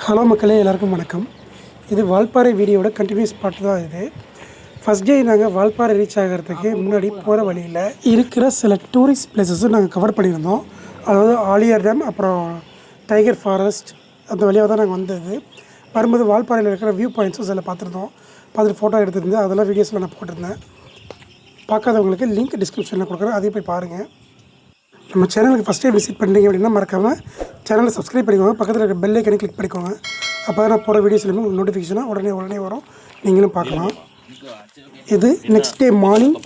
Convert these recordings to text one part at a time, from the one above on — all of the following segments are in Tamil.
ஹலோ மக்களே, எல்லாருக்கும் வணக்கம். இது வால்பாறை வீடியோட கண்டினியூஸ் பார்ட் தான் இது. ஃபஸ்ட் டே நாங்கள் வால்பாறை ரீச் ஆகிறதுக்கு முன்னாடி போகிற வழியில் இருக்கிற சில டூரிஸ்ட் பிளேஸஸும் நாங்கள் கவர் பண்ணியிருந்தோம். அதாவது ஆலியார் டேம், அப்புறம் டைகர் ஃபாரஸ்ட், அந்த வழியாக தான் நாங்கள் வந்தது. வரும்போது வால்பாறையில் இருக்கிற வியூ பாயிண்ட்ஸும் சில பார்த்துட்டு ஃபோட்டோ எடுத்துருந்தேன். அதெல்லாம் வீடியோஸில் நான் போட்டிருந்தேன். பார்க்காதவங்களுக்கு லிங்க் டிஸ்கிரிப்ஷனில் கொடுக்குறேன், அதையும் போய் பாருங்கள். நம்ம சேனலுக்கு ஃபஸ்ட் டைம் விசிட் பண்ணுறீங்க அப்படின்னா மறக்காமல் சேனலை சப்ஸ்கிரைப் பண்ணிக்கோங்க. பக்கத்தில் இருக்க பெல் ஐக்கனை கிளிக் பண்ணிக்கோங்க. அப்போ தான் நான் போகிற வீடியோஸ் எல்லாமே உங்களுக்கு நோட்டிஃபிகேஷனாக உடனே வரும், நீங்களும் பார்க்கலாம். இது நெக்ஸ்ட் டே மார்னிங்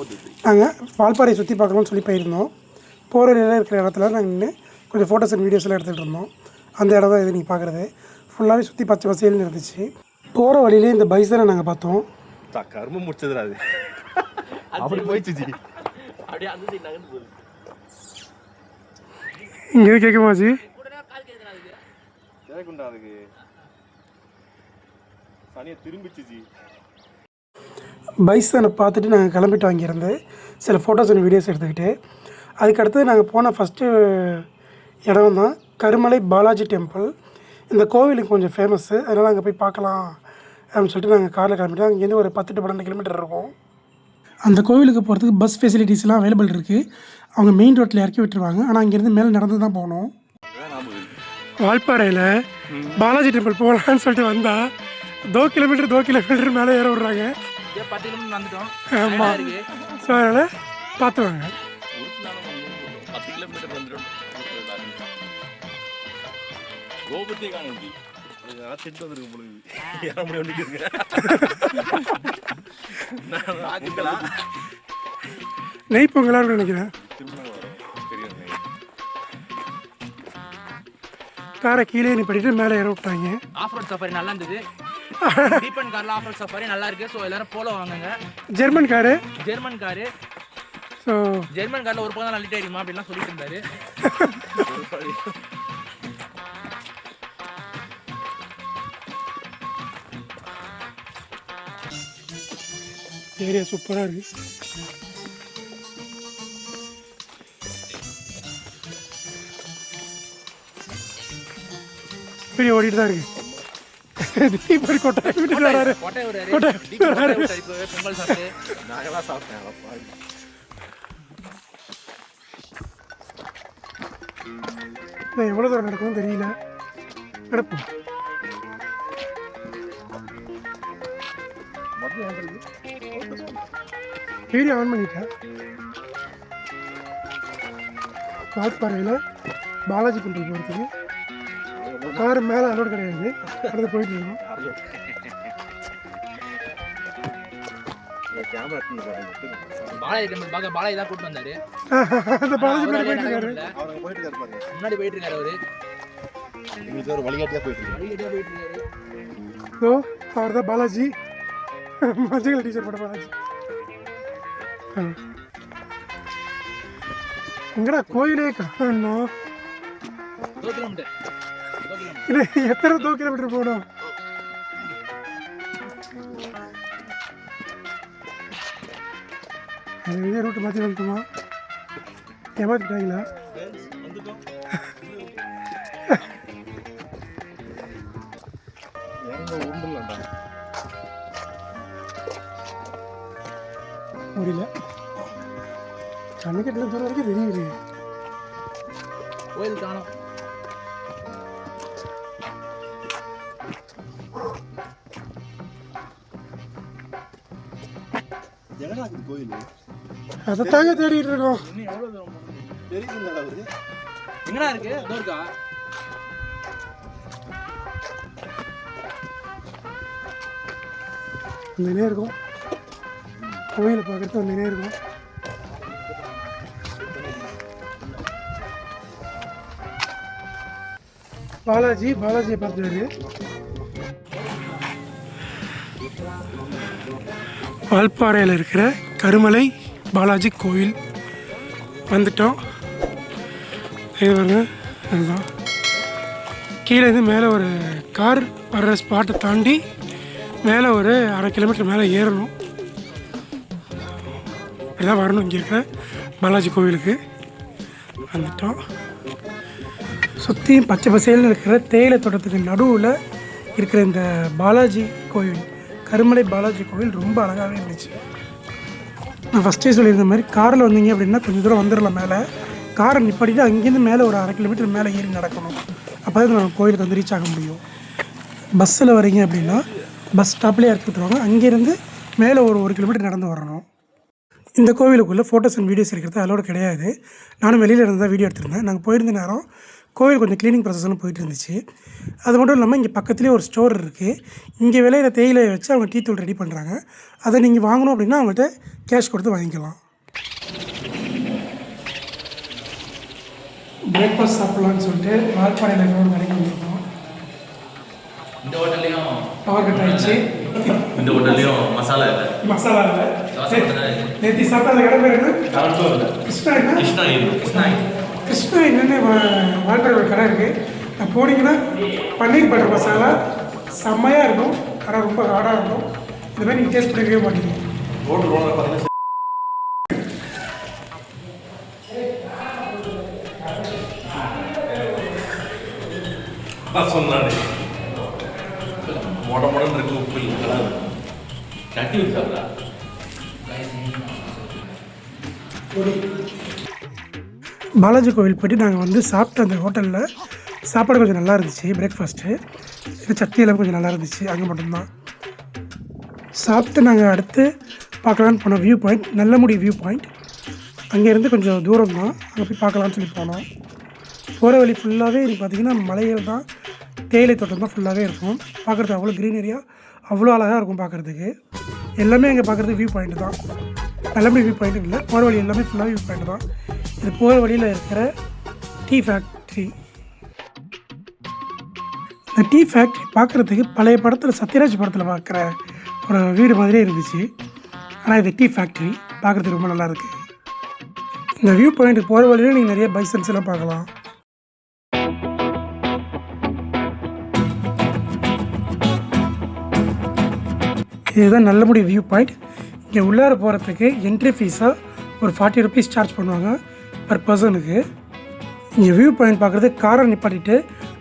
நாங்கள் வால்பாறையை சுற்றி பார்க்கலாம்னு சொல்லி போயிருந்தோம். போகிற நிலையில் இருக்கிற இடத்துல நாங்கள் நின்று கொஞ்சம் ஃபோட்டோஸ் அண்ட் வீடியோஸ் எல்லாம் எடுத்துகிட்டு இருந்தோம். அந்த இடம் தான் இது நீங்கள் பார்க்குறது. ஃபுல்லாகவே சுற்றி பச்சை பசேல்னு இருந்துச்சு. போகிற வழியிலே இந்த பைசனை நாங்கள் பார்த்தோம். கரும்பு முடிச்சதுல அது அப்படி போயிடுச்சு. அப்படியே அந்த சைடு நகர்ந்து போகுது. இங்கே கேட்குமா ஜி? கேட்குண்டா அதுக்கு சனியை திரும்பிச்சு ஜி. பைசனை பார்த்துட்டு நாங்கள் கிளம்பிட்டு வாங்கியிருந்து சில ஃபோட்டோஸ் அண்ட் வீடியோஸ் எடுத்துக்கிட்டு, அதுக்கடுத்து நாங்கள் போன ஃபஸ்ட்டு இடம் தான் கருமலை பாலாஜி டெம்பிள். இந்த கோவிலுக்கு கொஞ்சம் ஃபேமஸ்ஸு, அதனால் அங்கே போய் பார்க்கலாம் அப்படின்னு சொல்லிட்டு நாங்கள் காரில் கிளம்பிட்டோம். அங்கேருந்து ஒரு 10 to 12 கிலோமீட்டர் இருக்கும். அந்த கோவிலுக்கு போகிறதுக்கு பஸ் ஃபெசிலிட்டிஸ்லாம் அவைலபிள் இருக்குது. அவங்க மெயின் ரோட்டில் இறக்கி விட்டுருவாங்க. ஆனால் அங்கேருந்து மேலே நடந்து தான் போகணும். வால்பாறையில் பாலாஜி டெம்பிள் போகலான்னு சொல்லிட்டு வந்தால் 2 கிலோமீட்டர் மேலே ஏற விட்றாங்க. 10 கிலோமீட்டர் வந்துட்டோம். ஆமாம், ஸோ அதனால் பார்த்துவாங்க. 10 கிலோமீட்டர் வந்துடும். கோபத்தே காணும் ஜி. திட்டு வந்துருக்கு பொழுது ஏற முடியும். நெய் பொங்கலான்னு நினைக்கிறேன். காரை கீழே நீ பண்ணிட்டு மேலே ஏற விட்டாங்க. ஆஃப் ரோட் சஃபாரி நல்லா இருந்தது. டீப்பன் கார்ல ஆஃப் ரோட் சஃபாரி நல்லா இருக்கு. ஸோ எல்லாரும் போல வாங்குங்க. German car. ஸோ ஜெர்மன் காரில் ஒரு போதும் அள்ளிட்டே இருக்குமா அப்படின்லாம் சொல்லிட்டு இருந்தாரு. ஏரியா சூப்பராக இருக்கு. பெரிய ஓடிட்டு தான் இருக்கு. கொட்டை பொங்கல் சாப்பிட்டு நாங்களாம் சாப்பிட்டேன். எவ்வளோ தூரம் நடக்கும்னு தெரியல. நடப்போம். வீடியோ ஆன் பண்ணிட்டேன். வால்பாறையில் பாலாஜி டெம்பிள் போகிறதுக்கு கார் மேலே அலோடு கிடையாது. அடுத்து போயிட்டு இருக்கோம். பாலாஜி டெம்பிள் பார்க்க பாலாஜி தான் கூப்பிட்டு வந்தாரு. அந்த பாலாஜி போயிட்டு இருக்காரு. முன்னாடி போயிட்டு இருக்காரு. ஒரு வழிகாட்டியா போயிட்டு இருக்காரு. ஸோ அவர் தான் பாலாஜி. மஞ்சள் டீச்சர் போட்ட பாலாஜி. எங்கடா கோயிலே காணோம். இல்லை, எத்தனை 2 கிலோமீட்டர் போகணும்? அது இதே ரூட்டு மாற்றி வந்துட்டோமா? ஏமாத்திட்டாங்களா? முடியல. கண்ணு கட்டின தூரம் வரைக்கும் தெரியுது. கோயில் காணும். அதைத்தாங்க தேடிட்டு இருக்கோம். எங்கடா இருக்கு? அதோ இருக்கா? வந்துனே இருக்கும். கோயிலை பார்க்கறது வந்துனே இருக்கும். பாலாஜியை பார்த்துட்டாரு. வால்பாறையில் இருக்கிற கருமலை பாலாஜி கோவில் வந்துட்டோம். அதுதான் கீழே இருந்து மேலே ஒரு கார் வர்ற ஸ்பாட்டை தாண்டி மேலே ஒரு 1/2 கிலோமீட்டர் மேலே ஏறணும். இப்படிதான் வரணும். இங்கே இருக்கிற பாலாஜி கோவிலுக்கு வந்துட்டோம். சுற்றியும் பச்சை பசேல்னு இருக்கிற தேயிலை தோட்டத்துக்கு நடுவில் இருக்கிற இந்த பாலாஜி கோவில், கருமலை பாலாஜி கோவில் ரொம்ப அழகாகவே இருந்துச்சு. நான் ஃபஸ்ட்டே சொல்லியிருந்த மாதிரி காரில் வந்தீங்க அப்படின்னா கொஞ்சம் தூரம் வந்துடலாம். மேலே காரை நிப்பாட்டிட்டு அங்கேருந்து மேலே ஒரு 1/2 கிலோமீட்டர் மேலே ஏறி நடக்கணும். அப்போ தான் நம்ம கோயிலுக்கு வந்து ரீச் ஆக முடியும். பஸ்ஸில் வரீங்க அப்படின்னா பஸ் ஸ்டாப்லேயே இறக்கி விட்டுருவாங்க. அங்கேருந்து மேலே ஒரு 1 கிலோமீட்டர் நடந்து வரணும். இந்த கோவிலுக்குள்ளே ஃபோட்டோஸ் அண்ட் வீடியோஸ் இருக்கிறது அதோட கிடையாது. நானும் வெளியில் இருந்து தான் வீடியோ எடுத்திருந்தேன். நாங்கள் போயிருந்த நேரம் கோவில் கொஞ்சம் க்ளீனிங் ப்ராசஸ்லாம் போயிட்டு இருந்துச்சு. அது மட்டும் இல்லாமல் இங்கே பக்கத்துலேயே ஒரு ஸ்டோர் இருக்குது. இங்கே விளையிற தேயிலையை வச்சு அவங்க டீ தூள் ரெடி பண்ணுறாங்க. அதை நீங்கள் வாங்கணும் அப்படின்னா அவங்கள்ட்ட கேஷ் கொடுத்து வாங்கிக்கலாம். பிரேக்ஃபாஸ்ட் சாப்பிட்லான்னு சொல்லிட்டு வால்பாறையில் இருக்கிற ஒரு கடைக்கு வந்துருக்கோம். இந்த ஹோட்டல்லையும் பவர் கட் ஆகிடுச்சு. இந்த ஹோட்டல்லையும் மசாலா இல்லை. மசாலா இல்லை. நேற்று சாப்பிட்ட அந்த கடை பேர் என்ன? கிருஷ்ணா என்ன? கிருஷ்ணா என்னென்ன வால்பாறை ஒரு கடை இருக்குது. நான் போனீங்கன்னா பன்னீர் பட்டர் மசாலா செம்மையாக இருக்கும். ஆனால் ரொம்ப ஹார்டாக இருக்கும். இந்த மாதிரி நீங்கள் டேஸ்ட் பண்ணிக்கவே மாட்டீங்க. ரோடு ரோடில் பார்த்தீங்கன்னா சொன்னானே மொடன்னு இருக்கு. உப்பு இல்லை சட்டி வச்சு சாப்பிடா. பாலாஜி கோவில் போய்ட்டு நாங்கள் வந்து சாப்பிட்ட அந்த ஹோட்டலில் சாப்பாடு கொஞ்சம் நல்லா இருந்துச்சு. பிரேக்ஃபாஸ்ட்டு இந்த சட்னியெல்லாம் கொஞ்சம் நல்லா இருந்துச்சு. அங்கே மட்டும்தான் சாப்பிட்டு நாங்கள் அடுத்து பார்க்கலான்னு போனோம். View point, Nallamudi view point. அங்கேருந்து கொஞ்சம் தூரம் தான், அங்கே போய் பார்க்கலான்னு சொல்லி போனோம். போகிற வழி ஃபுல்லாகவே இன்றைக்கி பார்த்திங்கன்னா மலைகள் தான், தேயிலை தோட்டம் தான் ஃபுல்லாகவே இருக்கும். பார்க்குறதுக்கு அவ்வளோ க்ரீனரியாக அவ்வளோ அழகாக இருக்கும் பார்க்குறதுக்கு. எல்லாமே அங்கே பார்க்குறதுக்கு வியூ பாயிண்ட் தான். நல்லமுடி வியூ பாயிண்ட் இல்லை, போகிற வழி எல்லாமே ஃபுல்லாக வியூ பாயிண்ட் தான். இது போகிற வழியில் இருக்கிற டீ ஃபேக்ட்ரி. இந்த டீ ஃபேக்ட்ரி பார்க்குறதுக்கு பழைய படத்தில் சத்யராஜ் படத்தில் பார்க்குற ஒரு வீடு மாதிரியே இருந்துச்சு. ஆனால் இது டீ ஃபேக்ட்ரி பார்க்குறதுக்கு ரொம்ப நல்லாயிருக்கு. இந்த வியூ பாயிண்ட்டுக்கு போகிற வழியில் நீங்கள் நிறைய பைசன்ஸ் எல்லாம் பார்க்கலாம். இதுதான் நல்லமுடி வியூ பாயிண்ட். இங்கே உள்ளார போகிறதுக்கு என்ட்ரி ஃபீஸாக ஒரு 40 ருபீஸ் சார்ஜ் பண்ணுவாங்க பர் பர்சனுக்கு. இங்கே வியூ பாயிண்ட் பார்க்குறதுக்கு காரை நிப்பாட்டிட்டு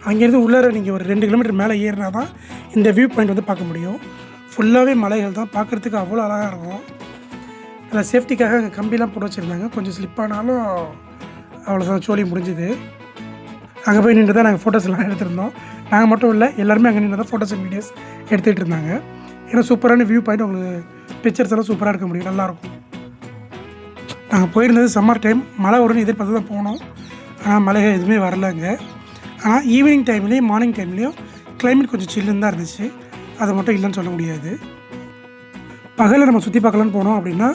அங்கேருந்து உள்ளார நீங்கள் ஒரு 2 கிலோமீட்டர் மேலே ஏறினா தான் இந்த வியூ பாயிண்ட் வந்து பார்க்க முடியும். ஃபுல்லாகவே மலைகள் தான், பார்க்குறதுக்கு அவ்வளோ அழகாக இருக்கும். அதில் சேஃப்டிக்காக அங்கே கம்பிலாம் போட்டு வச்சுருந்தாங்க. கொஞ்சம் ஸ்லிப்பானாலும் அவ்வளோதான், சோழி முடிஞ்சுது. அங்கே போய் நின்று தான் நாங்கள் ஃபோட்டோஸ்லாம் எடுத்திருந்தோம். நாங்கள் மட்டும் இல்லை, எல்லாருமே அங்கே நின்று தான் ஃபோட்டோஸ் அண்ட் வீடியோஸ் எடுத்துகிட்டு இருந்தாங்க. ஏன்னா சூப்பரான வியூ பாயிண்ட், உங்களுக்கு பிக்சர்ஸ் எல்லாம் சூப்பராக எடுக்க முடியும், நல்லாயிருக்கும். நாங்கள் போயிருந்தது சம்மர் டைம், மழை வரும்னு எதிர்பார்த்து தான் போனோம். ஆனால் மழை எதுவுமே வரலைங்க. ஆனால் ஈவினிங் டைம்லேயும் மார்னிங் டைம்லேயும் கிளைமேட் கொஞ்சம் சில்லுன்னு தான் இருந்துச்சு. அதை மட்டும் இல்லைன்னு சொல்ல முடியாது. பகலில் நம்ம சுற்றி பார்க்கலான்னு போனோம் அப்படின்னா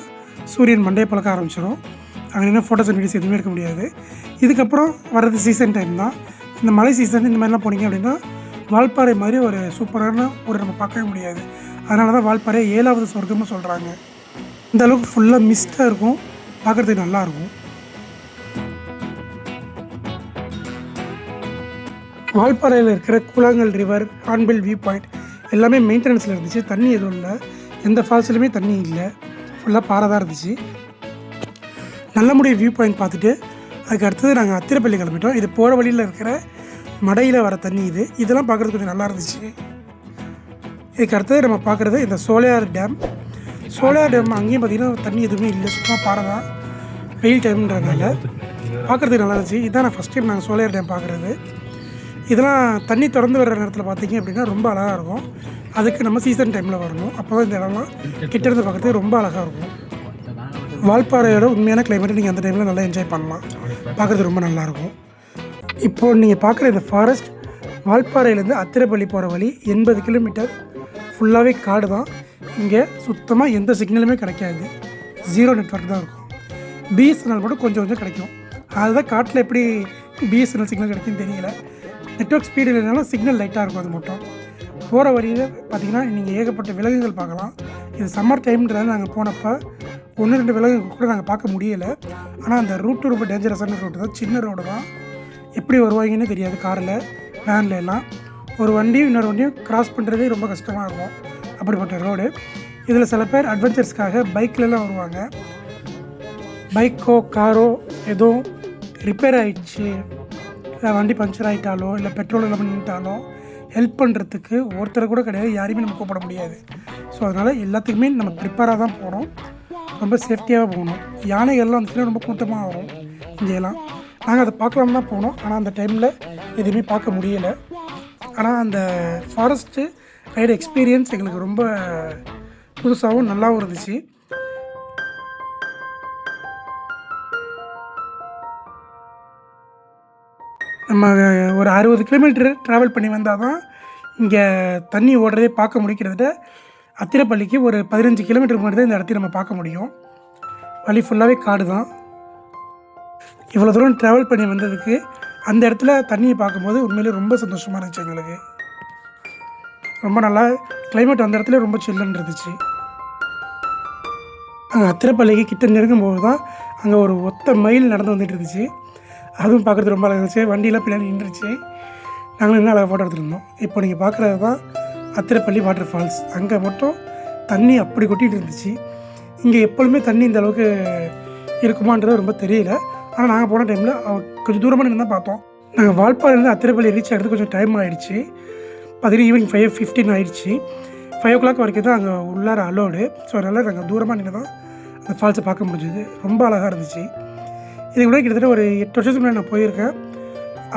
சூரியன் மண்டையை பழக்க ஆரம்பிச்சிடும். அங்கே நின்று ஃபோட்டோஸ் அண்ட் வீடியோஸ் எதுவுமே எடுக்க முடியாது. இதுக்கப்புறம் வர்றது சீசன் டைம் தான். இந்த மழை சீசன் இந்த மாதிரிலாம் போனீங்க அப்படின்னா வால்பாறை மாதிரி ஒரு சூப்பரான ஒரு நம்ம பார்க்கவே முடியாது. அதனால தான் வால்பாறை 7வது சொர்க்கமாக சொல்கிறாங்க. இந்த அளவுக்கு ஃபுல்லாக மிஸ்டாக இருக்கும், பார்க்குறதுக்கு நல்லாயிருக்கும். வால்பாறையில் இருக்கிற கூழாங்கல் ரிவர், ஹார்ன்பில் வியூ பாயிண்ட் எல்லாமே மெயின்டெனன்ஸில் இருந்துச்சு. தண்ணி எதுவும் இல்லை, எந்த ஃபால்ஸ்லையுமே தண்ணி இல்லை, ஃபுல்லாக பாறை தான் இருந்துச்சு. நல்லமுடி வியூ பாயிண்ட் பார்த்துட்டு அதுக்கு அடுத்தது நாங்கள் அத்திரப்பள்ளி கிளம்பிட்டோம். இது போகிற வழியில் இருக்கிற மடையில் வர தண்ணி இது. இதெல்லாம் பார்க்குறது கொஞ்சம் நல்லா இருந்துச்சு. இதுக்கு அடுத்தது நம்ம பார்க்குறது இந்த சோலையார் டேம். சோலையார் டேம் அங்கேயும் பார்த்திங்கன்னா தண்ணி எதுவுமே இல்லை, சும்மா பாறை தான். வெயில் டைம்ன்றதுனால பார்க்குறதுக்கு நல்லா இருந்துச்சு. இதுதான் நான் ஃபஸ்ட் டைம் நாங்கள் சோலையார் டேம் பார்க்குறது. இதெல்லாம் தண்ணி திறந்து வர்ற நேரத்தில் பார்த்திங்க அப்படின்னா ரொம்ப அழகாக இருக்கும். அதுக்கு நம்ம சீசன் டைமில் வரணும், அப்போ தான் இந்த இடம்லாம் கிட்டேருந்து பார்க்குறதுக்கு ரொம்ப அழகாக இருக்கும். வால்பாறையோட உண்மையான கிளைமேட்டை நீங்கள் அந்த டைமில் நல்லா என்ஜாய் பண்ணலாம், பார்க்குறது ரொம்ப நல்லாயிருக்கும். இப்போது நீங்கள் பார்க்குற இந்த ஃபாரஸ்ட் வால்பாறையிலேருந்து அத்திரப்பள்ளி போகிற வழி 80 கிலோமீட்டர் ஃபுல்லாகவே காடு தான். இங்கே சுத்தமாக எந்த சிக்னலுமே கிடைக்காது, 0 நெட்வொர்க் தான் இருக்கும். பிஎஸ்என்எல் மட்டும் கொஞ்சம் கொஞ்சம் கிடைக்கும். அதுதான் காட்டில் எப்படி பிஎஸ்என்எல் சிக்னல் கிடைக்குன்னு தெரியல. நெட்வொர்க் ஸ்பீடு இல்லைனாலும் சிக்னல் லைட்டாக இருக்கும். அது மட்டும் போகிற வழியில் பார்த்திங்கன்னா நீங்கள் ஏகப்பட்ட விலங்குகள் பார்க்கலாம். இது சம்மர் டைம்ன்றதால நாங்கள் போனப்போ 1-2 விலங்குகள் கூட நாங்கள் பார்க்க முடியலை. ஆனால் அந்த ரூட்டு ரொம்ப டேஞ்சரஸான ரூட்டு தான், சின்ன ரோடு தான். எப்படி வருவாங்கன்னு தெரியாது, காரில் வேனில் எல்லாம். ஒரு வண்டியும் இன்னொரு வண்டியும் கிராஸ் பண்ணுறதே ரொம்ப கஷ்டமாக இருக்கும், அப்படிப்பட்ட ரோடு. இதில் சில பேர் அட்வென்ச்சர்ஸ்க்காக பைக்லலாம் வருவாங்க. பைக்கோ காரோ எதுவும் ரிப்பேர் ஆகிடுச்சு, இல்லை வண்டி பஞ்சர் ஆகிட்டாலோ இல்லை பெட்ரோல் இல்லாமல் நின்றுட்டாலோ ஹெல்ப் பண்ணுறதுக்கு ஒருத்தர் கூட கிடையாது, யாரையுமே நம்ம கூப்பிட முடியாது. ஸோ அதனால் எல்லாத்துக்குமே நம்ம ப்ரிப்பேராக தான் போகணும், ரொம்ப சேஃப்டியாக போகணும். யானைகள்லாம் வந்துச்சுன்னா ரொம்ப கூட்டமாக வரும் இங்கேலாம். நாங்கள் அதை பார்க்கலாம் தான் போனோம், ஆனால் அந்த டைமில் எதுவுமே பார்க்க முடியலை. ஆனால் அந்த ஃபாரஸ்ட்டு ரைடு எக்ஸ்பீரியன்ஸ் எங்களுக்கு ரொம்ப புதுசாகவும் நல்லாவும் இருந்துச்சு. நம்ம ஒரு 60 கிலோமீட்டர் ட்ராவல் பண்ணி வந்தால் தான் இங்கே தண்ணி ஓடுறதே பார்க்க முடிக்கிறத. அத்திரப்பள்ளிக்கு ஒரு 15 கிலோமீட்டர் முன்னாடி தான் இந்த இடத்தையும் நம்ம பார்க்க முடியும். வழி ஃபுல்லாகவே காடு தான். இவ்வளோ தூரம் ட்ராவல் பண்ணி வந்ததுக்கு அந்த இடத்துல தண்ணியை பார்க்கும்போது உண்மையிலே ரொம்ப சந்தோஷமாக இருந்துச்சு எங்களுக்கு. ரொம்ப நல்லா கிளைமேட் அந்த இடத்துல ரொம்ப சில்லுன்னு இருந்துச்சு. அங்கே அத்திரப்பள்ளிக்கு கிட்ட நெருங்கும்போது தான் அங்கே ஒரு ஒத்த மைல் நடந்து வந்துட்டு இருந்துச்சு. அதுவும் பார்க்குறது ரொம்ப அழகாக இருந்துச்சு. வண்டியெலாம் பின்னாடி நின்றுச்சு. நாங்களும் இன்னும் அழகாக ஃபோட்டோ எடுத்துருந்தோம். இப்போ நீங்கள் பார்க்குறது தான் அத்திரப்பள்ளி வாட்டர் ஃபால்ஸ். அங்கே மட்டும் தண்ணி அப்படி கொட்டிகிட்டு இருந்துச்சு. இங்கே எப்பொழுதுமே தண்ணி இந்த அளவுக்கு இருக்குமான்றது ரொம்ப தெரியல. ஆனால் நாங்கள் போன டைமில் கொஞ்சம் தூரமாக நின்று தான் பார்த்தோம். நாங்கள் வால்பாறையிலேருந்து அத்திரப்பள்ளி ரீச் ஆகிறதுக்கு கொஞ்சம் டைம் ஆகிடுச்சு. பார்த்தீங்கன்னா ஈவினிங் 5:15 ஆகிடுச்சு. 5 o'clock வரைக்கும் தான் அங்கே உள்ளார அலோடு. ஸோ அதனால் நாங்கள் தூரமாக நின்று தான் அந்த ஃபால்ஸை பார்க்க முடிஞ்சுது. ரொம்ப அழகாக இருந்துச்சு. இதுக்கு கூட கிட்டத்தட்ட ஒரு 8 வருஷத்துக்கு முன்னாடி நான் போயிருக்கேன்.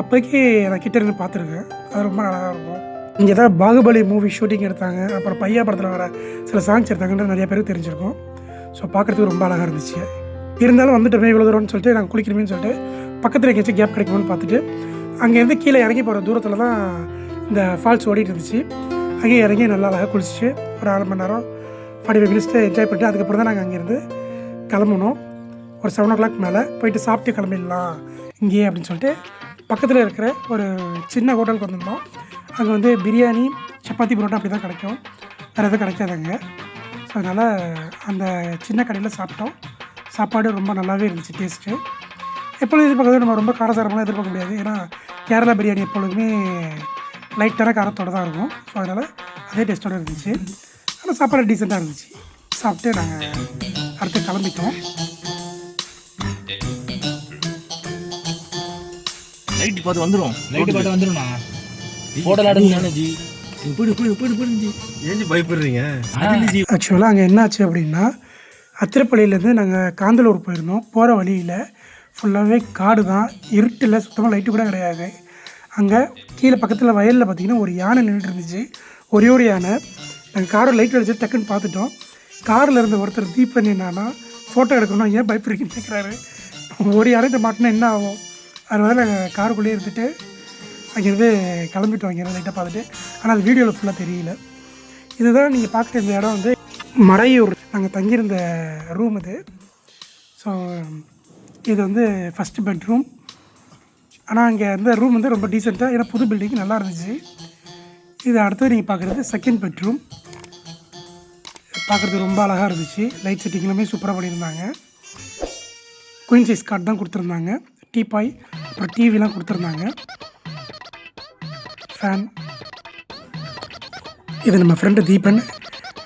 அப்போக்கி நான் கிட்ட இருந்து பார்த்துருக்கேன். அது ரொம்ப அழகாக இருக்கும். இங்கே தான் பாகுபலி மூவி ஷூட்டிங் எடுத்தாங்க, அப்புறம் பையா படத்தில் வர சில சாங்ஸ் எடுத்தாங்கன்றது நிறைய பேருக்கு தெரிஞ்சிருக்கும். ஸோ பார்க்குறதுக்கு ரொம்ப அழகாக இருந்துச்சு. இருந்தாலும் வந்துட்டோமே இவ்வளோ தூரம்னு சொல்லிட்டு நாங்கள் குளிக்கணுமேனு சொல்லிட்டு பக்கத்தில் எங்கேயாச்சும் கேப் கிடைக்குமோன்னு பார்த்துட்டு அங்கேருந்து கீழே இறங்கி போகிற தூரத்தில் தான் இந்த ஃபால்ஸ் ஓடிட்டு இருந்துச்சு. அங்கேயே இறங்கி நல்லா அழகாக குளிச்சுட்டு ஒரு 1/2 மணி நேரம் 45 மினிட்ஸ் என்ஜாய் பண்ணிட்டு அதுக்கப்புறம் தான் நாங்கள் அங்கேருந்து கிளம்பணும். ஒரு 7 o'clock மேலே போயிட்டு சாப்பிட்டு கிளம்பிடலாம் இங்கேயே அப்படின்னு சொல்லிட்டு பக்கத்தில் இருக்கிற ஒரு சின்ன ஹோட்டலுக்கு வந்திருந்தோம். அங்கே வந்து பிரியாணி, சப்பாத்தி, பரோட்டா அப்படி தான் கிடைக்கும், வேறு எதுவும் கிடைக்காதுங்க. ஸோ அதனால் அந்த சின்ன கடையில் சாப்பிட்டோம். சாப்பாடு ரொம்ப நல்லாவே இருந்துச்சு டேஸ்ட்டு. எப்பொழுதும் எதிர்பார்க்கறது நம்ம ரொம்ப காரசாரமாக எதிர்பார்க்க முடியாது. ஏன்னா கேரளா பிரியாணி எப்பொழுதுமே லைட்டான காரத்தோடு தான் இருக்கும். ஸோ அதனால் அதே டேஸ்ட்டோடு இருந்துச்சு. ஆனால் சாப்பாடு டீசெண்டாக இருந்துச்சு. சாப்பிட்டு நாங்கள் அடுத்து கிளம்பிட்டோம். லைட் பார்த்து வந்துடும். லைட் பாட்டு வந்துரும்ண்ணா. போடல அடுங்க ஜி. போயிடு ஏஞ்சி பயப்படுறீங்க. ஆக்சுவலாக அங்கே என்னாச்சு அப்படின்னா, அத்திரப்பள்ளியிலேருந்து நாங்கள் காந்தலூர் போயிருந்தோம். போகிற வழியில் ஃபுல்லாகவே காடு தான், இருட்டில் சுத்தமாக லைட்டு கூட கிடையாது. அங்கே கீழே பக்கத்தில் வயலில் பார்த்திங்கன்னா ஒரு யானை நின்றுட்டு இருந்துச்சு. ஒரே ஒரு யானை. நாங்கள் காரை லைட் அடிச்சு டக்குன்னு பார்த்துட்டோம். காரில் இருந்த ஒருத்தர் தீபன் என்னன்னா ஃபோட்டோ எடுக்கணும், ஏன் பயப்படுறீங்கன்னு கேட்குறாரு. ஒரு யானைகிட்ட மாட்டினா என்ன ஆகும்? அதனால நாங்கள் காருக்குள்ளேயே இருந்துட்டு அங்கேருந்து கிளம்பிட்டு வாங்க லைட்டாக பார்த்துட்டு. ஆனால் அது வீடியோவில் ஃபுல்லாக தெரியல. இதுதான் நீங்கள் பார்க்குற இந்த இடம் வந்து மறையூர், நாங்கள் தங்கியிருந்த ரூம் இது. ஸோ இது வந்து ஃபஸ்ட்டு பெட்ரூம். ஆனால் அங்கே இருந்த ரூம் வந்து ரொம்ப டீசெண்டாக, ஏன்னா புது பில்டிங் நல்லா இருந்துச்சு. இது அடுத்தது நீங்கள் பார்க்குறது செகண்ட் பெட்ரூம். பார்க்குறதுக்கு ரொம்ப அழகாக இருந்துச்சு. லைட் செட்டிங் எல்லாமே சூப்பராக பண்ணியிருந்தாங்க. குயின் சைஸ் கார்டு தான் கொடுத்துருந்தாங்க. டீபாய், அப்புறம் டிவிலாம் கொடுத்துருந்தாங்க. ஃபேன். இது நம்ம ஃப்ரெண்டு தீபன்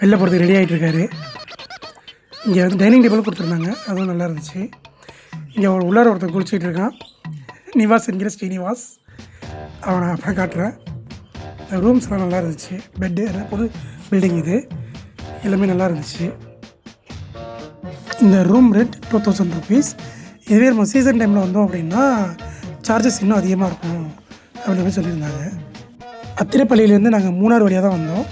வெளில போகிறதுக்கு ரெடி ஆகிட்டு இருக்காரு. இங்கே வந்து டைனிங் டேபிளும் கொடுத்துருந்தாங்க, அதுவும் நல்லா இருந்துச்சு. இங்கே உள்ளார ஒருத்தன் குளிச்சுட்டு இருக்கான், நிவாஸ் என்கிற ஸ்ரீனிவாஸ். அவனை அப்புறம் காட்டுறேன். இந்த ரூம்ஸ்லாம் நல்லா இருந்துச்சு. பெட்டு புது பில்டிங் இது, எல்லாமே நல்லா இருந்துச்சு. இந்த ரூம் ரேட் 2000 rupees. இதுவே நம்ம சீசன் டைமில் வந்தோம் அப்படின்னா சார்ஜஸ் இன்னும் அதிகமாக இருக்கும் அப்படின்னு சொல்லியிருந்தாங்க. அத்திரப்பள்ளியிலேருந்து நாங்கள் மூணார் வழியாக தான் வந்தோம்.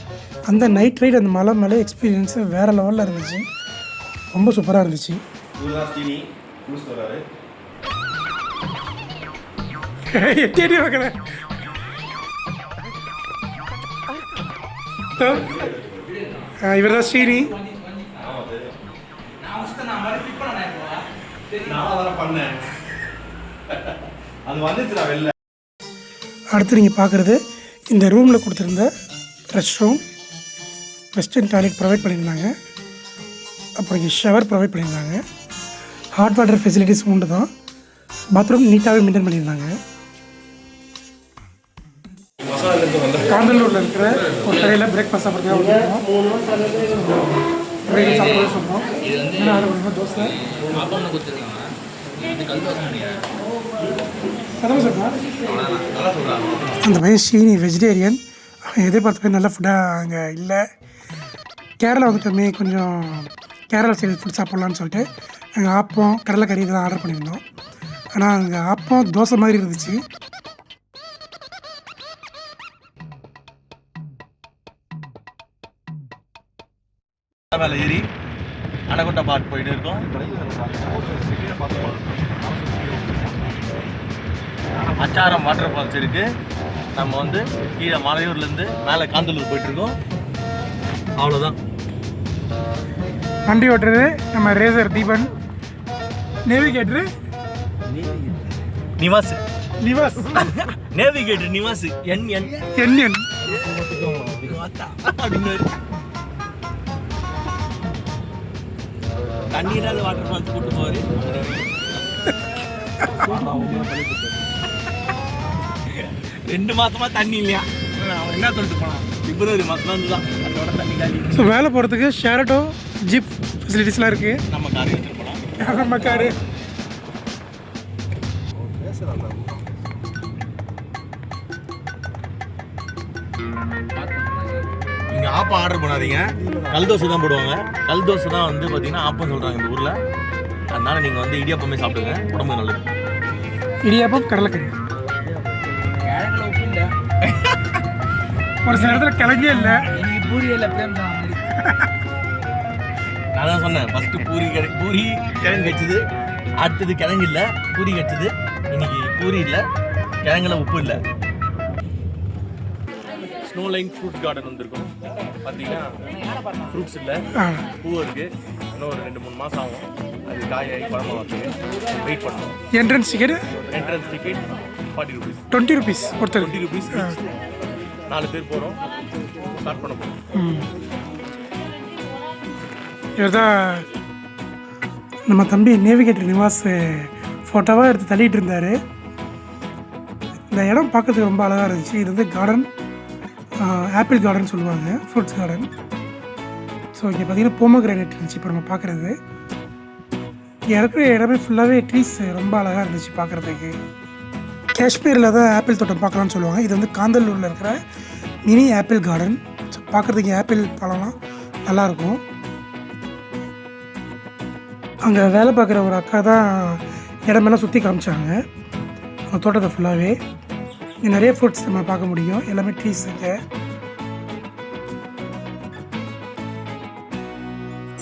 அந்த நைட் ரைட் அந்த மலை மேலே எக்ஸ்பீரியன்ஸு வேறு லெவலில் இருந்துச்சு. ரொம்ப சூப்பராக இருந்துச்சு. எட்டி வைக்கிறேன். இவர் தான் ஸ்ரீனி. அடுத்து நீங்கள் பார்க்குறது இந்த ரூமில் கொடுத்துருந்த rest room. Western toilet provide பண்ணியிருந்தாங்க. அப்புறம் இங்கே ஷவர் ப்ரொவைட் பண்ணியிருந்தாங்க. ஹாட் வாட்டர் ஃபெசிலிட்டிஸ் உண்டு தான். பாத்ரூம் நீட்டாகவே மெயின்டைன் பண்ணியிருந்தாங்க. காந்தலூரில் இருக்கிற ஒரு கடையில் பிரேக்ஃபாஸ்ட் சாப்பிட்றதுக்காக சாப்பிட்றது சொல்கிறோம். தோசை அந்த பையன் ஸ்ரீனி வெஜிடேரியன். எதிர்பார்த்தப்ப நல்ல ஃபுட்டாக அங்கே இல்லை. கேரளா வந்துட்டோமே, கொஞ்சம் கேரளா சைடு ஃபுட் சாப்பிட்லான்னு சொல்லிட்டு அங்கே ஆப்பம் கடலைக்கறி இதெல்லாம் ஆர்டர் பண்ணியிருந்தோம். ஆனால் அங்கே ஆப்பம் தோசை மாதிரி இருந்துச்சு. மேலே ஏறி அணகொண்டா பார்க் போயிட்டு இருக்கோம். அச்சாரம் வாட்டர் ஃபால்ஸ் இருக்கு. நம்ம வந்து கீழே மலையூர்லேருந்து மேலே காந்தலூர் போயிட்டு இருக்கோம். அவ்வளோதான். வண்டி ஓட்டுறது நம்ம racer Deepan, navigator Nivas, Nivas, navigator Nivas என்என் அப்படின்னு தண்ணீராது வாட்டர் ஃபால்ஸ் கூட்டு போவாரு. 2 மாசமா தண்ணி இல்லையா? அவன் என்ன சொல்லிட்டு போனான்? பிப்ரவரி மாதம் தான் அதோட தண்ணி காலி. ஸோ மேலே போகிறதுக்கு ஷேரட்டோ ஜிப் ஃபெசிலிட்டிஸ்லாம் இருக்குது. நம்ம கார் எடுத்துட்டு போகலாம். நம்ம காரு நீங்கள் ஆப்பம் ஆர்டர் பண்ணாதீங்க, கல் தோசை தான் போடுவாங்க. கல் தோசை தான் வந்து பார்த்தீங்கன்னா ஆப்பம் சொல்கிறாங்க இந்த ஊரில். அதனால நீங்கள் வந்து இடியாப்பமே சாப்பிடுங்க, உடம்புக்கு நல்லது. இடியாப்பம் கடலைக்கறி. ஒரு சில இடத்துல கிழங்கே இல்லை. இன்னைக்கு பூரி இல்லை பிரேம் தான். நான் தான் சொன்னேன் ஃபஸ்ட்டு பூரி கிழங்கு வச்சுது, அடுத்தது கிழங்கு இல்லை பூரி வச்சுது. இன்னைக்கு பூரி இல்லை, கிழங்குல உப்பு இல்லை. ஸ்னோ லைன் ஃப்ரூட் கார்டன் வந்திருக்கும். பார்த்தீங்கன்னா ஃப்ரூட்ஸ் இல்லை, பூ இருக்குது. இன்னும் ஒரு 2-3 மாதம் ஆகும் அது காயாகி பழமாக வரதுக்கு. வெயிட் பண்ணணும். என்ட்ரன்ஸ் டிக்கெட் 40 rupees, 20 rupees ஒருத்தர். 20 rupees. 4 பேர் போகிறோம், ஸ்டார்ட் பண்ண போகிறோம். இவர் தான் நம்ம தம்பி நேவிகேட்டர் நிவாஸ் ஃபோட்டோவாக எடுத்து தள்ளிகிட்டு இருந்தார். இந்த இடம் பார்க்கறதுக்கு ரொம்ப அழகாக இருந்துச்சு. இது வந்து கார்டன், ஆப்பிள் கார்டன் சொல்லுவாங்க, ஃப்ரூட்ஸ் கார்டன். ஸோ இங்கே பார்த்தீங்கன்னா போமோகிரானேட் இருந்துச்சு இப்போ நம்ம பார்க்குறது. இங்கே இருக்கிற இடமே ஃபுல்லாகவே ட்ரீஸ் ரொம்ப அழகாக இருந்துச்சு பார்க்குறதுக்கு. காஷ்மீரில் தான் ஆப்பிள் தோட்டம் பார்க்கலான்னு சொல்லுவாங்க. இது வந்து காந்தலூரில் இருக்கிற மினி ஆப்பிள் கார்டன். ஸோ பார்க்குறதுக்கு ஆப்பிள் பழம்லாம் நல்லாயிருக்கும். அங்கே வேலை பார்க்குற ஒரு அக்கா தான் இடமெல்லாம் சுற்றி காமிச்சாங்க அந்த தோட்டத்தை ஃபுல்லாகவே. இங்கே நிறைய ஃப்ரூட்ஸ் நம்ம பார்க்க முடியும், எல்லாமே ட்ரீஸ் இருக்கு.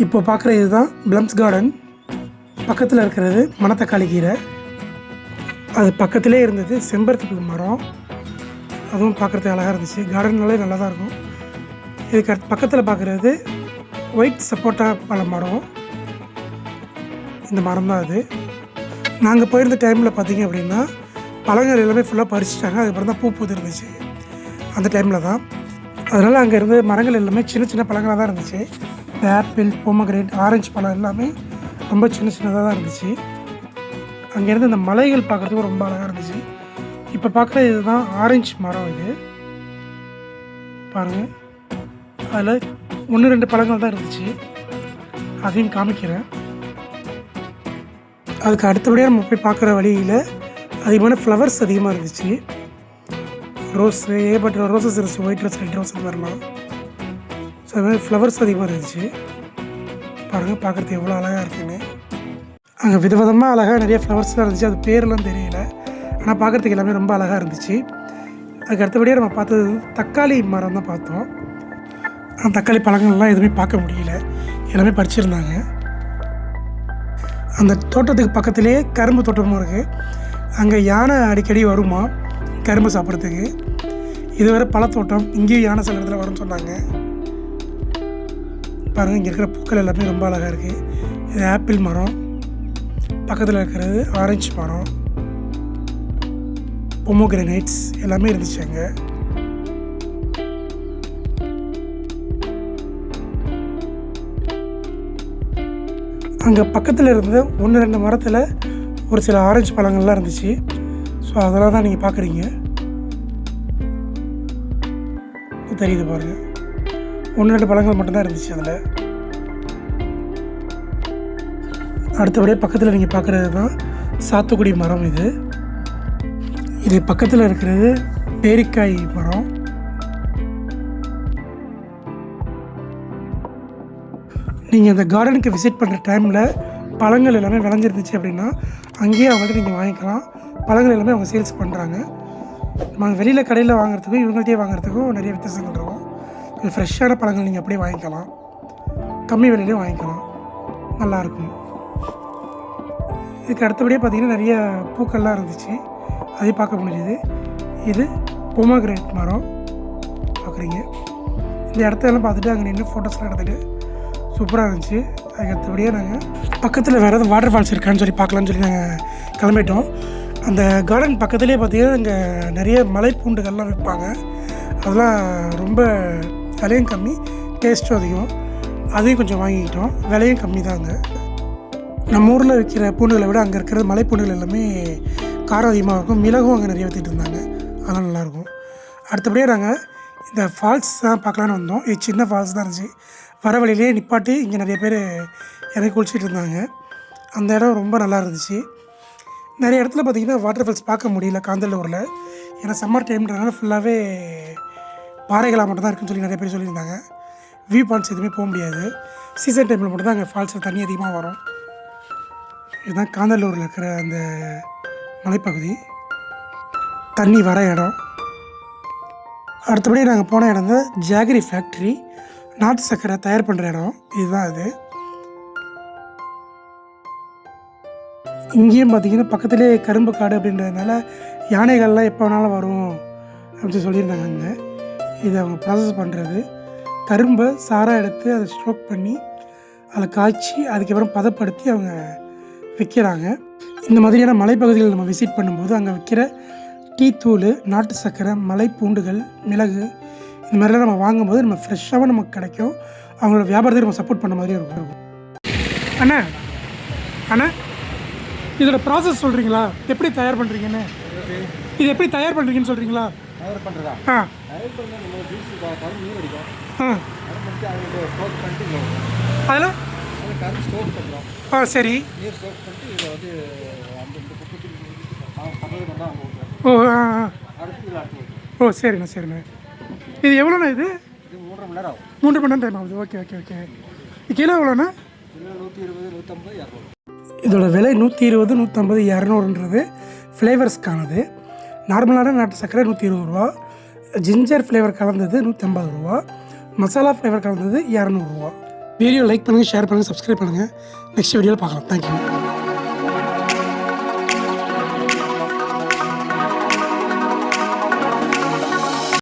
இப்போ பார்க்குற இதுதான் பிளம்ஸ் கார்டன். பக்கத்தில் இருக்கிறது மணத்தக்காளி கீரை. அது பக்கத்திலே இருந்தது செம்பருத்தி பூ மரம், அதுவும் பார்க்குறதுக்கு அழகாக இருந்துச்சு. கார்டன்னாலே நல்லா தான் இருக்கும். இதுக்கு பக்கத்தில் பார்க்குறது ஒயிட் சப்போட்டா பழ மரம். இந்த மரம் தான் அது. நாங்கள் போயிருந்த டைமில் பார்த்திங்க அப்படின்னா பழங்கள் எல்லாமே ஃபுல்லாக பறிச்சிட்டாங்க. அதுக்கப்புறம் தான் பூ பூத்து இருந்துச்சு அந்த டைமில் தான். அதனால் அங்கே இருந்த மரங்கள் எல்லாமே சின்ன சின்ன பழங்களாக தான் இருந்துச்சு. இந்த ஆப்பிள், போமோகிரேட், ஆரஞ்சு பழம் எல்லாமே ரொம்ப சின்ன சின்னதாக தான் இருந்துச்சு. அங்கேருந்து இந்த மலைகள் பார்க்குறதுக்கு ரொம்ப அழகாக இருந்துச்சு. இப்போ பார்க்குற இதுதான் ஆரஞ்சு மரம். இது பாருங்கள், அதில் 1-2 பழங்கள் தான் இருந்துச்சு. அதையும் காமிக்கிறேன். அதுக்கு அடுத்தபடியாக நம்ம போய் பார்க்குற வழியில் அதிகமான ஃப்ளவர்ஸ் அதிகமாக இருந்துச்சு. ரோஸ், ஏகப்பட்ட ரோசஸ் இருந்துச்சு, ஒயிட் ரோஸ், ரெட் ரோஸ் அந்த மாதிரிலாம். ஸோ அது மாதிரி ஃப்ளவர்ஸ் அதிகமாக இருந்துச்சு. பாருங்கள், பார்க்குறதுக்கு எவ்வளோ அழகாக இருக்குன்னு. அங்கே விதவிதமாக அழகாக நிறைய ஃப்ளவர்ஸ்லாம் இருந்துச்சு. அது பேரெலாம் தெரியல, ஆனால் பார்க்குறதுக்கு எல்லாமே ரொம்ப அழகாக இருந்துச்சு. அதுக்கு அடுத்தபடியாக நம்ம பார்த்தது தக்காளி மரம் தான் பார்த்தோம். அந்த தக்காளி பழங்கள்லாம் எதுவுமே பார்க்க முடியல, எல்லாமே பறிச்சிருந்தாங்க. அந்த தோட்டத்துக்கு பக்கத்துலேயே கரும்பு தோட்டமும் இருக்குது. அங்கே யானை அடிக்கடி வருமா கரும்பு சாப்பிட்றதுக்கு. இதுவரை பழத்தோட்டம், இங்கேயும் யானை சில இடத்துல வரும்னு சொன்னாங்க. பாருங்கள், இங்கே இருக்கிற பூக்கள் எல்லாமே ரொம்ப அழகாக இருக்குது. இது ஆப்பிள் மரம், பக்கத்தில் இருக்கிறது ஆரஞ்சு மரம், பொமோகிரானேட்ஸ் எல்லாமே இருந்துச்சு அங்கே. அங்கே பக்கத்தில் இருந்த 1-2 மரத்தில் ஒரு சில ஆரஞ்சு பழங்கள்லாம் இருந்துச்சு. ஸோ அதெல்லாம் தான் நீங்கள் பார்க்குறீங்க, தெரியுது பாருங்கள். 1-2 பழங்கள் மட்டும்தான் இருந்துச்சு அதில். அடுத்தபடியே பக்கத்தில் நீங்கள் பார்க்குறது தான் சாத்துக்குடி மரம். இது பக்கத்தில் இருக்கிறது பேரிக்காய் மரம். நீங்கள் அந்த கார்டனுக்கு விசிட் பண்ணுற டைமில் பழங்கள் எல்லாமே விளைஞ்சிருந்துச்சு அப்படின்னா அங்கேயே அவங்கள்ட்ட நீங்கள் வாங்கிக்கலாம். பழங்கள் எல்லாமே அவங்க சேல்ஸ் பண்ணுறாங்க. நம்ம வெளியில் கடையில் வாங்குறதுக்கும் இவங்கள்ட்டே வாங்குறதுக்கும் நிறைய வித்தியாசங்கள் இருக்கும். கொஞ்சம் ஃப்ரெஷ்ஷான பழங்கள் நீங்கள் அப்படியே வாங்கிக்கலாம், கம்மி விலையிலே வாங்கிக்கலாம், நல்லாயிருக்கும். இதுக்கு அடுத்தபடியே பார்த்திங்கன்னா நிறைய பூக்கள்லாம் இருந்துச்சு, அதையும் பார்க்க முடியுது. இது பொமோகிரேனட் மரம் பார்க்குறீங்க. இந்த இடத்தெல்லாம் பார்த்துட்டு அங்கே நின்று ஃபோட்டோஸ்லாம் எடுத்துகிட்டு சூப்பராக இருந்துச்சு. அதுக்கு அடுத்தபடியே நாங்கள் பக்கத்தில் வேறு எதாவது வாட்டர் ஃபால்ஸ் இருக்கான்னு சொல்லி பார்க்கலான்னு சொல்லி நாங்கள் கிளம்பிட்டோம். அந்த கார்டன் பக்கத்துலேயே பார்த்திங்கன்னா இங்கே நிறைய மலைப்பூண்டுகள்லாம் விற்பாங்க. அதெல்லாம் ரொம்ப விலையும் கம்மி, டேஸ்ட்டும் அதிகம். அதையும் கொஞ்சம் வாங்கிக்கிட்டோம். விலையும் கம்மி தாங்க. நம்ம ஊரில் விற்கிற பூண்டுகளை விட அங்கே இருக்கிற மலைப்பூண்டுகள் எல்லாமே காரம் அதிகமாக இருக்கும். மிளகும் அங்கே நிறைய விற்றுட்டு இருந்தாங்க, அதெல்லாம் நல்லாயிருக்கும். அடுத்தபடியாக நாங்கள் இந்த ஃபால்ஸ் தான் பார்க்கலான்னு வந்தோம். இது சின்ன ஃபால்ஸ் தான் இருந்துச்சு. வர வழியிலே நிப்பாட்டி இங்கே நிறைய பேர் இறங்கி குளிச்சுட்டு இருந்தாங்க. அந்த இடம் ரொம்ப நல்லா இருந்துச்சு. நிறைய இடத்துல பார்த்திங்கன்னா வாட்டர் ஃபால்ஸ் பார்க்க முடியல காந்தல்லூரில். ஏன்னா சம்மர் டைம்ன்றதுனால ஃபுல்லாகவே பாறைகளாக மட்டும் தான் இருக்குன்னு சொல்லி நிறைய பேர் சொல்லியிருந்தாங்க. வியூ பாயிண்ட்ஸ் எதுவுமே போக முடியாது. சீசன் டைமில் மட்டும் தான் அங்கே ஃபால்ஸில் தண்ணி அதிகமாக வரும். இதுதான் காந்தல்லூரில் இருக்கிற அந்த மலைப்பகுதி, தண்ணி வர இடம். அடுத்தபடி நாங்கள் போன இடம் தான் ஜாகரி ஃபேக்ட்ரி, நாட்டு சர்க்கரை தயார் பண்ணுற இடம். இதுதான் அது. இங்கேயும் பார்த்திங்கன்னா பக்கத்துலேயே கரும்பு காடு அப்படின்றதுனால யானைகள்லாம் எப்போ வேணாலும் வரும் அப்படின்னு சொல்லியிருந்தாங்க. அங்கே இது அவங்க ப்ராசஸ் பண்ணுறது, கரும்பை சாராக எடுத்து அதை ஸ்ட்ரோக் பண்ணி அதை காய்ச்சி அதுக்கப்புறம் பதப்படுத்தி அவங்க விற்கிறாங்க. இந்த மாதிரியான மலைப்பகுதிகள் நம்ம விசிட் பண்ணும்போது அங்கே விற்கிற டீ தூள், நாட்டு சர்க்கரை, மலை பூண்டுகள், மிளகு, இந்த மாதிரிலாம் நம்ம வாங்கும்போது நம்ம ஃப்ரெஷ்ஷாகவும் நமக்கு கிடைக்கும். அவங்களோட வியாபாரத்தை நம்ம சப்போர்ட் பண்ண மாதிரியும் இருக்கும். அண்ணா அண்ணா இதோட ப்ராசஸ் சொல்கிறீங்களா? எப்படி தயார் பண்ணுறீங்கன்னு? இது எப்படி தயார் பண்ணுறீங்கன்னு சொல்கிறீங்களா? தயார் பண்ணுறதா? ஆ தயார் பண்ண நம்ம ஜூஸ் கரும்பு நீர் அடிக்கும். ஆ அதை முடிச்சு அதை ஸ்டோக் பண்ணிட்டு அதில் அதை கரும்பு ஸ்டோக் பண்ணுறோம். ஆ சரி. நீர் ஸ்டோக் பண்ணிட்டு இதை வந்து அந்த குப்பத்துக்கு பக்கத்தில் தான் அவங்க ஊற்றுறோம். ஓ ஆ ஆ அடுத்து இதில் அடுத்து ஊற்றுறோம். ஓ சரிண்ணா சரிண்ணா. இது எவ்வளோண்ணா? இது இது 3.5 மணி நேரம் ஆகும். 3 மணி நேரம் டைம் ஆகுது. Okay okay okay. கிலோ எவ்வளோண்ணா? கிலோ 120, 150, 200. இதோட விலை 120, 150, 200ன்றது ஃப்ளேவர்ஸ்க்கானது. நார்மலான நாட்டு சர்க்கரை 120 ரூபா, ஜிஞ்சர் ஃப்ளேவர் கலந்தது 150 ரூபா, மசாலா ஃப்ளேவர் கலந்தது 200 ரூபா. வீடியோ லைக் பண்ணுங்கள், ஷேர் பண்ணுங்கள், சப்ஸ்கிரைப் பண்ணுங்கள். நெக்ஸ்ட் வீடியோவில் பார்க்கலாம். தேங்க்யூ.